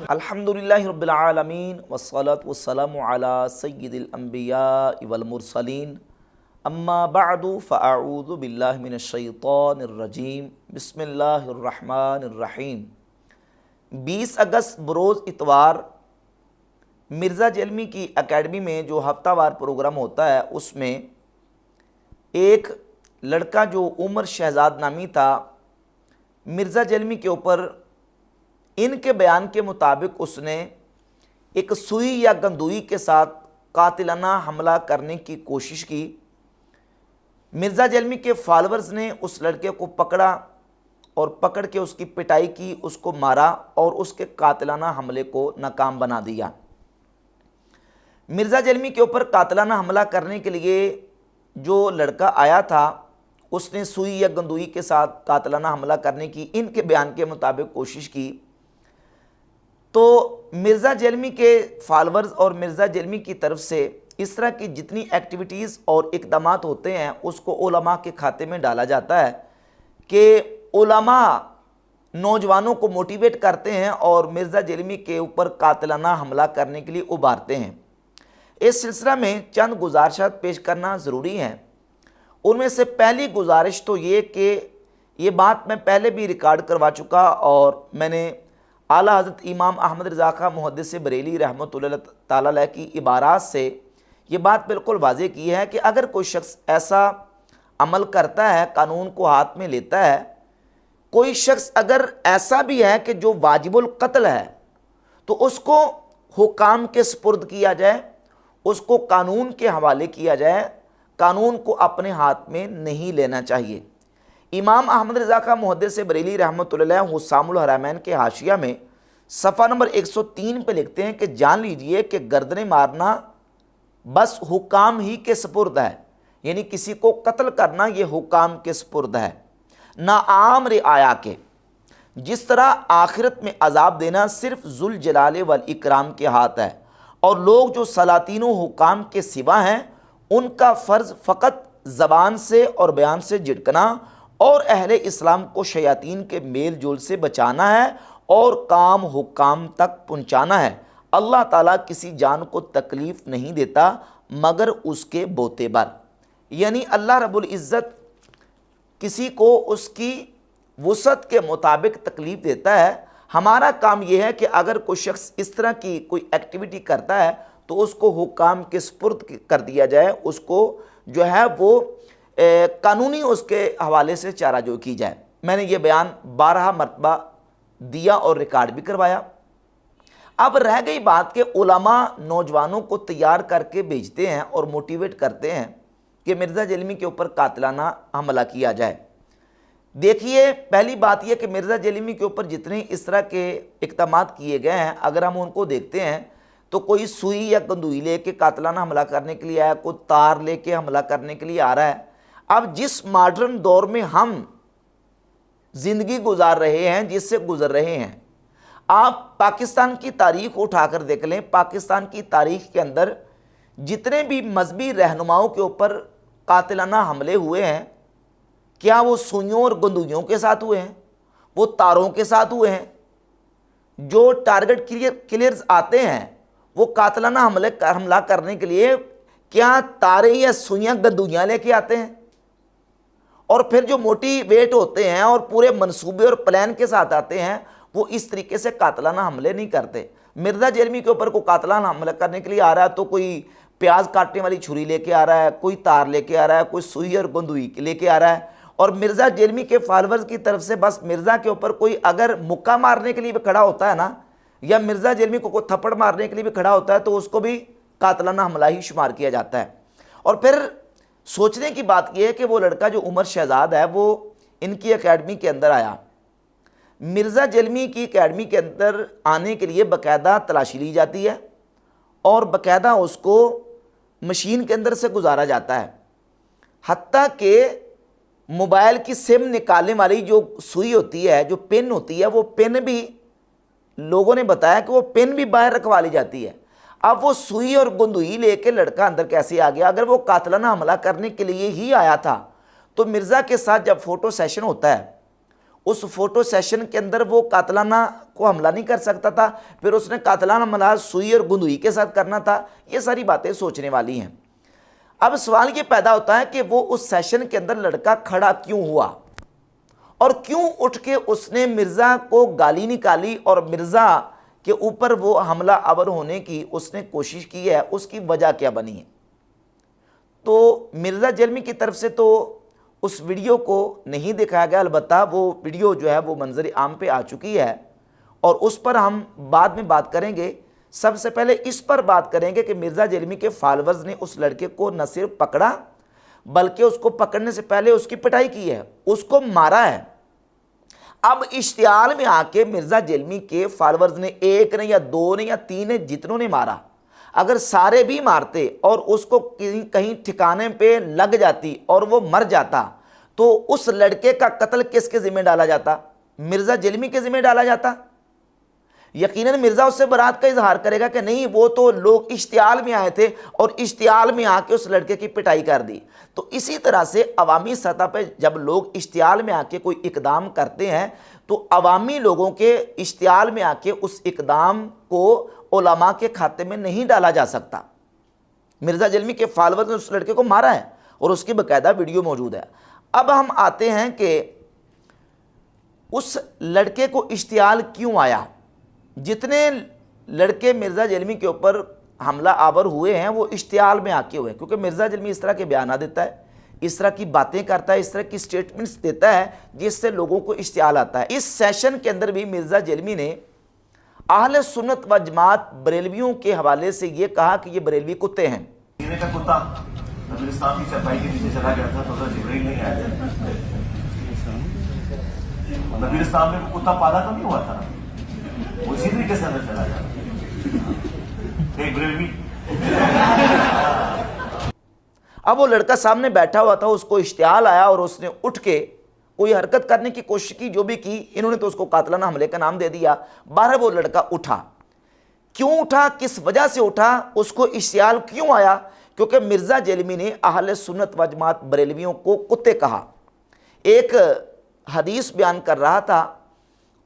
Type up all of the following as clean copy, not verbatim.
الحمدللہ رب العالمین والصلاة والسلام علی سید الانبیاء والمرسلین اما بعد فاعوذ باللہ من الشیطان الرجیم بسم اللہ الرحمن الرحیم۔ 20 اگست بروز اتوار مرزا جیلمی کی اکیڈمی میں جو ہفتہ وار پروگرام ہوتا ہے، اس میں ایک لڑکا جو عمر شہزاد نامی تھا، مرزا جیلمی کے اوپر ان کے بیان کے مطابق اس نے ایک سوئی یا گندوئی کے ساتھ قاتلانہ حملہ کرنے کی کوشش کی۔ مرزا جیلمی کے فالورز نے اس لڑکے کو پکڑا اور پکڑ کے اس کی پٹائی کی، اس کو مارا اور اس کے قاتلانہ حملے کو ناکام بنا دیا۔ مرزا جیلمی کے اوپر قاتلانہ حملہ کرنے کے لیے جو لڑکا آیا تھا، اس نے سوئی یا گندوئی کے ساتھ قاتلانہ حملہ کرنے کی ان کے بیان کے مطابق کوشش کی، تو مرزا جیلمی کے فالورز اور مرزا جیلمی کی طرف سے اس طرح کی جتنی ایکٹیویٹیز اور اقدامات ہوتے ہیں اس کو علماء کے کھاتے میں ڈالا جاتا ہے کہ علماء نوجوانوں کو موٹیویٹ کرتے ہیں اور مرزا جیلمی کے اوپر قاتلانہ حملہ کرنے کے لیے ابھارتے ہیں۔ اس سلسلہ میں چند گزارشات پیش کرنا ضروری ہیں۔ ان میں سے پہلی گزارش تو یہ کہ یہ بات میں پہلے بھی ریکارڈ کروا چکا اور میں نے اعلیٰ حضرت امام احمد رضا خان محدث بریلی رحمۃ اللہ تعالیٰ علیہ کی عبارات سے یہ بات بالکل واضح کی ہے کہ اگر کوئی شخص ایسا عمل کرتا ہے، قانون کو ہاتھ میں لیتا ہے، کوئی شخص اگر ایسا بھی ہے کہ جو واجب القتل ہے، تو اس کو حکام کے سپرد کیا جائے، اس کو قانون کے حوالے کیا جائے، قانون کو اپنے ہاتھ میں نہیں لینا چاہیے۔ امام احمد رضا خان محدث بریلی رحمۃ اللہ علیہ حسام الحرمین کے حاشیہ میں صفحہ نمبر 103 پہ لکھتے ہیں کہ جان لیجئے کہ گردنیں مارنا بس حکام ہی کے سپرد ہے، یعنی کسی کو قتل کرنا یہ حکام کے سپرد ہے، نہ عام رعایا کے۔ جس طرح آخرت میں عذاب دینا صرف ذوالجلال والاکرام کے ہاتھ ہے، اور لوگ جو سلاطین و حکام کے سوا ہیں ان کا فرض فقط زبان سے اور بیان سے جھڑکنا اور اہل اسلام کو شیاطین کے میل جول سے بچانا ہے اور کام حکام تک پہنچانا ہے۔ اللہ تعالیٰ کسی جان کو تکلیف نہیں دیتا مگر اس کے بوتے بر، یعنی اللہ رب العزت کسی کو اس کی وسعت کے مطابق تکلیف دیتا ہے۔ ہمارا کام یہ ہے کہ اگر کوئی شخص اس طرح کی کوئی ایکٹیویٹی کرتا ہے تو اس کو حکام کے سپرد کر دیا جائے، اس کو جو ہے وہ قانونی اس کے حوالے سے چارہ جو کی جائے۔ میں نے یہ بیان 12 مرتبہ دیا اور ریکارڈ بھی کروایا۔ اب رہ گئی بات کہ علماء نوجوانوں کو تیار کر کے بھیجتے ہیں اور موٹیویٹ کرتے ہیں کہ مرزا جیلمی کے اوپر قاتلانہ حملہ کیا جائے۔ دیکھیے، پہلی بات یہ کہ مرزا جیلمی کے اوپر جتنے اس طرح کے اقدامات کیے گئے ہیں، اگر ہم ان کو دیکھتے ہیں تو کوئی سوئی یا گندوئی لے کے قاتلانہ حملہ کرنے کے لیے آیا، کوئی تار لے کے حملہ کرنے کے لیے آ رہا ہے۔ اب جس ماڈرن دور میں ہم زندگی گزار رہے ہیں، جس سے گزر رہے ہیں، آپ پاکستان کی تاریخ اٹھا کر دیکھ لیں۔ پاکستان کی تاریخ کے اندر جتنے بھی مذہبی رہنماؤں کے اوپر قاتلانہ حملے ہوئے ہیں، کیا وہ سوئیوں اور گندوئیوں کے ساتھ ہوئے ہیں؟ وہ تاروں کے ساتھ ہوئے ہیں؟ جو ٹارگٹ کلیئرز آتے ہیں وہ قاتلانہ حملہ کرنے کے لیے کیا تارے یا سوئیاں گندوئیاں لے کے آتے ہیں؟ اور پھر جو موٹی ویٹ ہوتے ہیں اور پورے منصوبے اور پلان کے ساتھ آتے ہیں، وہ اس طریقے سے قاتلانہ حملے نہیں کرتے۔ مرزا جیلمی کے اوپر کوئی قاتلانہ حملہ کرنے کے لیے آ رہا ہے تو کوئی پیاز کاٹنے والی چھری لے کے آ رہا ہے، کوئی تار لے کے آ رہا ہے، کوئی سوئی اور گندوئی لے کے آ رہا ہے، اور مرزا جیلمی کے فالورز کی طرف سے بس مرزا کے اوپر کوئی اگر مکہ مارنے کے لیے بھی کھڑا ہوتا ہے نا، یا مرزا جیلمی کو کوئی تھپڑ مارنے کے لیے بھی کھڑا ہوتا ہے، تو اس کو بھی قاتلانہ حملہ ہی شمار کیا جاتا ہے۔ اور پھر سوچنے کی بات یہ ہے کہ وہ لڑکا جو عمر شہزاد ہے وہ ان کی اکیڈمی کے اندر آیا۔ مرزا جیلمی کی اکیڈمی کے اندر آنے کے لیے باقاعدہ تلاشی لی جاتی ہے اور باقاعدہ اس کو مشین کے اندر سے گزارا جاتا ہے، حتیٰ کہ موبائل کی سم نکالنے والی جو سوئی ہوتی ہے، جو پن ہوتی ہے، وہ پن بھی لوگوں نے بتایا کہ وہ پن بھی باہر رکھوا لی جاتی ہے۔ اب وہ سوئی اور گندوئی لے کے لڑکا اندر کیسے آ گیا؟ اگر وہ قاتلانہ حملہ کرنے کے لیے ہی آیا تھا تو مرزا کے ساتھ جب فوٹو سیشن ہوتا ہے اس فوٹو سیشن کے اندر وہ قاتلانہ کو حملہ نہیں کر سکتا تھا؟ پھر اس نے قاتلانہ حملہ سوئی اور گندوئی کے ساتھ کرنا تھا؟ یہ ساری باتیں سوچنے والی ہیں۔ اب سوال یہ پیدا ہوتا ہے کہ وہ اس سیشن کے اندر لڑکا کھڑا کیوں ہوا اور کیوں اٹھ کے اس نے مرزا کو گالی نکالی اور مرزا کے اوپر وہ حملہ آور ہونے کی اس نے کوشش کی ہے، اس کی وجہ کیا بنی ہے؟ تو مرزا جیلمی کی طرف سے تو اس ویڈیو کو نہیں دکھایا گیا، البتہ وہ ویڈیو جو ہے وہ منظر عام پہ آ چکی ہے اور اس پر ہم بعد میں بات کریں گے۔ سب سے پہلے اس پر بات کریں گے کہ مرزا جیلمی کے فالورز نے اس لڑکے کو نہ صرف پکڑا بلکہ اس کو پکڑنے سے پہلے اس کی پٹائی کی ہے، اس کو مارا ہے۔ اب اشتعال میں آ کے مرزا جیلمی کے فالورز نے ایک نے یا دو نے یا تین نے جتنوں نے مارا، اگر سارے بھی مارتے اور اس کو کہیں ٹھکانے پہ لگ جاتی اور وہ مر جاتا تو اس لڑکے کا قتل کس کے ذمہ ڈالا جاتا؟ مرزا جیلمی کے ذمہ ڈالا جاتا۔ یقیناً مرزا اس سے برات کا اظہار کرے گا کہ نہیں، وہ تو لوگ اشتعال میں آئے تھے اور اشتعال میں آ کے اس لڑکے کی پٹائی کر دی۔ تو اسی طرح سے عوامی سطح پہ جب لوگ اشتعال میں آ کے کوئی اقدام کرتے ہیں تو عوامی لوگوں کے اشتعال میں آ کے اس اقدام کو علماء کے کھاتے میں نہیں ڈالا جا سکتا۔ مرزا جیلمی کے فالورز نے اس لڑکے کو مارا ہے اور اس کی باقاعدہ ویڈیو موجود ہے۔ اب ہم آتے ہیں کہ اس لڑکے کو اشتعال کیوں آیا؟ جتنے لڑکے مرزا جیلمی کے اوپر حملہ آور ہوئے ہیں وہ اشتعال میں آ کے ہوئے، کیونکہ مرزا جیلمی اس طرح کے بیانات دیتا ہے، اس طرح کی باتیں کرتا ہے، اس طرح کی سٹیٹمنٹس دیتا ہے جس سے لوگوں کو اشتعال آتا ہے۔ اس سیشن کے اندر بھی مرزا جیلمی نے اہل سنت و جماعت بریلویوں کے حوالے سے یہ کہا کہ یہ بریلوی کتے ہیں۔ کا کتا نبی اسلام کی چرپائی کے پیچھے چلا گیا تھا تو حضرت جبرائیل نہیں آئے تھے۔ نبی اسلام نے کتا پالا تو نہیں ہوا تھا، وہ اسی طریقے سے اندر چلا گیا ایک بریلوی۔ اب وہ لڑکا سامنے بیٹھا ہوا تھا، اس کو اشتعال آیا اور اس نے اٹھ کے کوئی حرکت کرنے کی کوشش کی، جو بھی کی انہوں نے تو اس کو قاتلانہ حملے کا نام دے دیا۔ بہرحال وہ لڑکا اٹھا، کیوں اٹھا، کس وجہ سے اٹھا، اس کو اشتعال کیوں آیا؟ کیونکہ مرزا جیلمی نے اہل سنت و جماعت بریلویوں کو کتے کہا۔ ایک حدیث بیان کر رہا تھا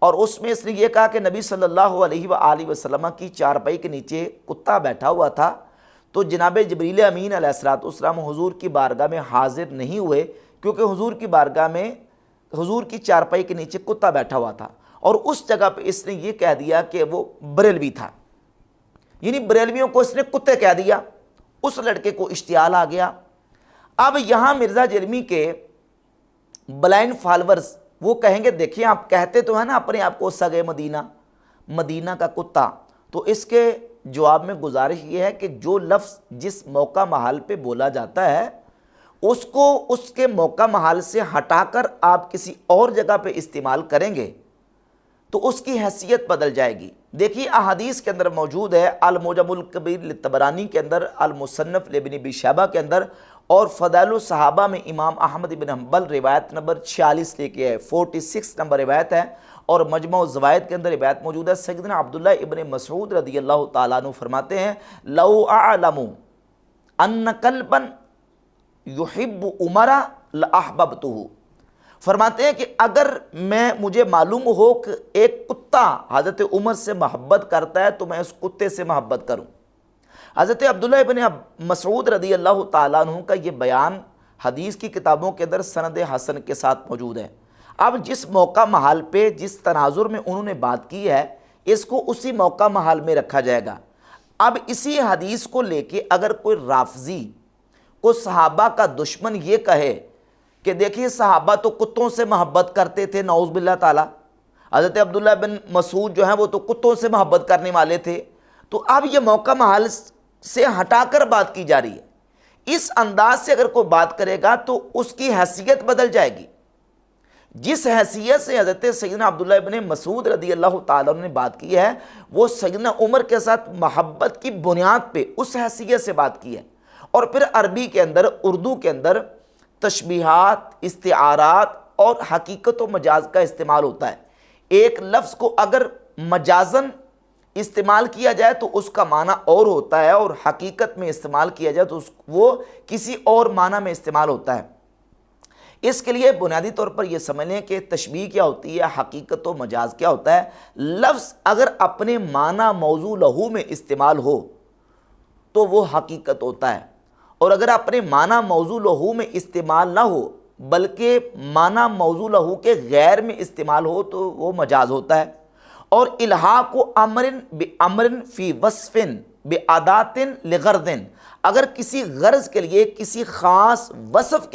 اور اس میں اس نے یہ کہا کہ نبی صلی اللہ علیہ وآلہ وسلم کی چارپائی کے نیچے کتا بیٹھا ہوا تھا، تو جناب جبریل امین علیہ السلام حضور کی بارگاہ میں حاضر نہیں ہوئے کیونکہ حضور کی بارگاہ میں حضور کی چارپائی کے نیچے کتا بیٹھا ہوا تھا، اور اس جگہ پہ اس نے یہ کہہ دیا کہ وہ بریلوی تھا، یعنی بریلویوں کو اس نے کتے کہہ دیا۔ اس لڑکے کو اشتعال آ گیا۔ اب یہاں مرزا جیلمی کے بلائنڈ فالورز وہ کہیں گے دیکھیں آپ کہتے تو ہیں نا اپنے آپ کو سگے مدینہ، مدینہ کا کتا، تو اس کے جواب میں گزارش یہ ہے کہ جو لفظ جس موقع محال پہ بولا جاتا ہے اس کو اس کے موقع محال سے ہٹا کر آپ کسی اور جگہ پہ استعمال کریں گے تو اس کی حیثیت بدل جائے گی۔ دیکھیے احادیث کے اندر موجود ہے، المعجم الکبیر لطبرانی کے اندر، المصنف لابن ابی شیبہ کے اندر، اور فضائل الصحابہ میں امام احمد بن حنبل روایت نمبر 46 لے کے ہے، 46 نمبر روایت ہے، اور مجمع الزوائد کے اندر روایت موجود ہے۔ سیدنا عبداللہ ابن مسعود رضی اللہ تعالیٰ عنہ فرماتے ہیں لو اعلم ان کلبا یحب عمر لاحببتہ، فرماتے ہیں کہ اگر مجھے معلوم ہو کہ ایک کتا حضرت عمر سے محبت کرتا ہے تو میں اس کتے سے محبت کروں۔ حضرت عبداللہ ابن مسعود رضی اللہ تعالیٰ عنہ کا یہ بیان حدیث کی کتابوں کے اندر سند حسن کے ساتھ موجود ہے۔ اب جس موقع محال پہ جس تناظر میں انہوں نے بات کی ہے اس کو اسی موقع محال میں رکھا جائے گا۔ اب اسی حدیث کو لے کے اگر کوئی رافضی کو صحابہ کا دشمن یہ کہے کہ دیکھیے صحابہ تو کتوں سے محبت کرتے تھے، نعوذ باللہ تعالیٰ، حضرت عبداللہ بن مسعود جو ہیں وہ تو کتوں سے محبت کرنے والے تھے، تو اب یہ موقع محال سے ہٹا کر بات کی جا رہی ہے۔ اس انداز سے اگر کوئی بات کرے گا تو اس کی حیثیت بدل جائے گی۔ جس حیثیت سے حضرت سیدنا عبداللہ ابن مسعود رضی اللہ تعالیٰ عنہ نے بات کی ہے وہ سیدنا عمر کے ساتھ محبت کی بنیاد پہ اس حیثیت سے بات کی ہے۔ اور پھر عربی کے اندر، اردو کے اندر تشبیہات، استعارات اور حقیقت و مجاز کا استعمال ہوتا ہے۔ ایک لفظ کو اگر مجازن استعمال کیا جائے تو اس کا معنی اور ہوتا ہے، اور حقیقت میں استعمال کیا جائے تو وہ کسی اور معنی میں استعمال ہوتا ہے۔ اس کے لیے بنیادی طور پر یہ سمجھ لیں کہ تشبیہ کیا ہوتی ہے، حقیقت و مجاز کیا ہوتا ہے۔ لفظ اگر اپنے معنی موضوع لہو میں استعمال ہو تو وہ حقیقت ہوتا ہے، اور اگر اپنے معنی موضوع لہو میں استعمال نہ ہو بلکہ معنی موضوع لہو کے غیر میں استعمال ہو تو وہ مجاز ہوتا ہے۔ اور الحاق امر فی وصف بعادات لغرض، اگر کسی غرض کے لیے کسی خاص وصف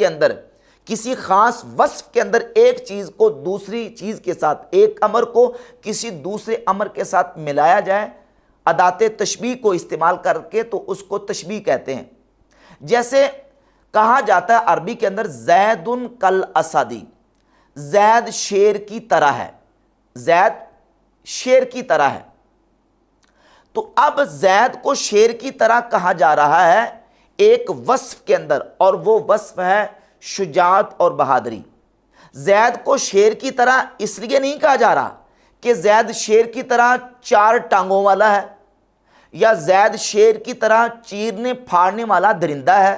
کے اندر ایک چیز کو دوسری چیز کے ساتھ، ایک امر کو کسی دوسرے امر کے ساتھ ملایا جائے ادات تشبیہ کو استعمال کر کے، تو اس کو تشبیہ کہتے ہیں۔ جیسے کہا جاتا ہے عربی کے اندر زید کل اسدی، زید شیر کی طرح ہے، زید شیر کی طرح ہے۔ تو اب زید کو شیر کی طرح کہا جا رہا ہے ایک وصف کے اندر، اور وہ وصف ہے شجاعت اور بہادری۔ زید کو شیر کی طرح اس لیے نہیں کہا جا رہا کہ زید شیر کی طرح 4 ٹانگوں والا ہے، یا زید شیر کی طرح چیرنے پھاڑنے والا درندہ ہے،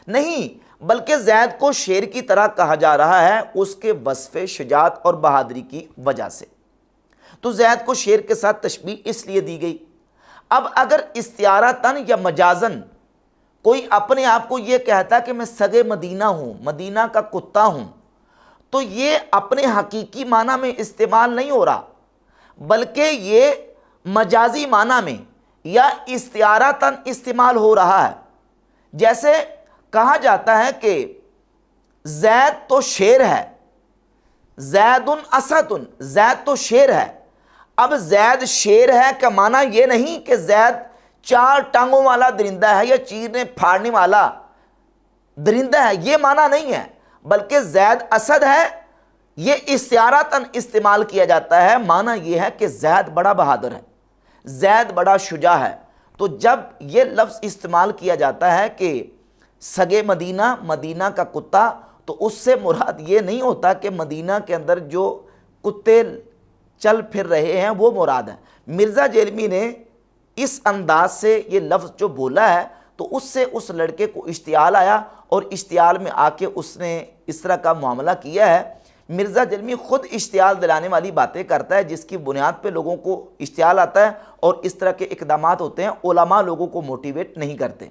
نہیں، بلکہ زید کو شیر کی طرح کہا جا رہا ہے اس کے وصف شجاعت اور بہادری کی وجہ سے۔ تو زید کو شیر کے ساتھ تشبیہ اس لیے دی گئی۔ اب اگر استعارتاً یا مجازن کوئی اپنے آپ کو یہ کہتا کہ میں سگے مدینہ ہوں، مدینہ کا کتا ہوں، تو یہ اپنے حقیقی معنی میں استعمال نہیں ہو رہا، بلکہ یہ مجازی معنی میں یا استعارتاً استعمال ہو رہا ہے۔ جیسے کہا جاتا ہے کہ زید تو شیر ہے، زید اسد، زید تو شیر ہے۔ اب زید شیر ہے کا معنی یہ نہیں کہ زید 4 ٹانگوں والا درندہ ہے یا چیرنے پھاڑنے والا درندہ ہے، یہ معنی نہیں ہے، بلکہ زید اسد ہے، یہ استعارتاً استعمال کیا جاتا ہے۔ معنی یہ ہے کہ زید بڑا بہادر ہے، زید بڑا شجاع ہے۔ تو جب یہ لفظ استعمال کیا جاتا ہے کہ سگے مدینہ، مدینہ کا کتا، تو اس سے مراد یہ نہیں ہوتا کہ مدینہ کے اندر جو کتے چل پھر رہے ہیں وہ مراد ہے۔ مرزا جیلمی نے اس انداز سے یہ لفظ جو بولا ہے تو اس سے اس لڑکے کو اشتعال آیا، اور اشتعال میں آ کے اس نے اس طرح کا معاملہ کیا ہے۔ مرزا جیلمی خود اشتعال دلانے والی باتیں کرتا ہے جس کی بنیاد پہ لوگوں کو اشتعال آتا ہے، اور اس طرح کے اقدامات ہوتے ہیں، علماء لوگوں کو موٹیویٹ نہیں کرتے۔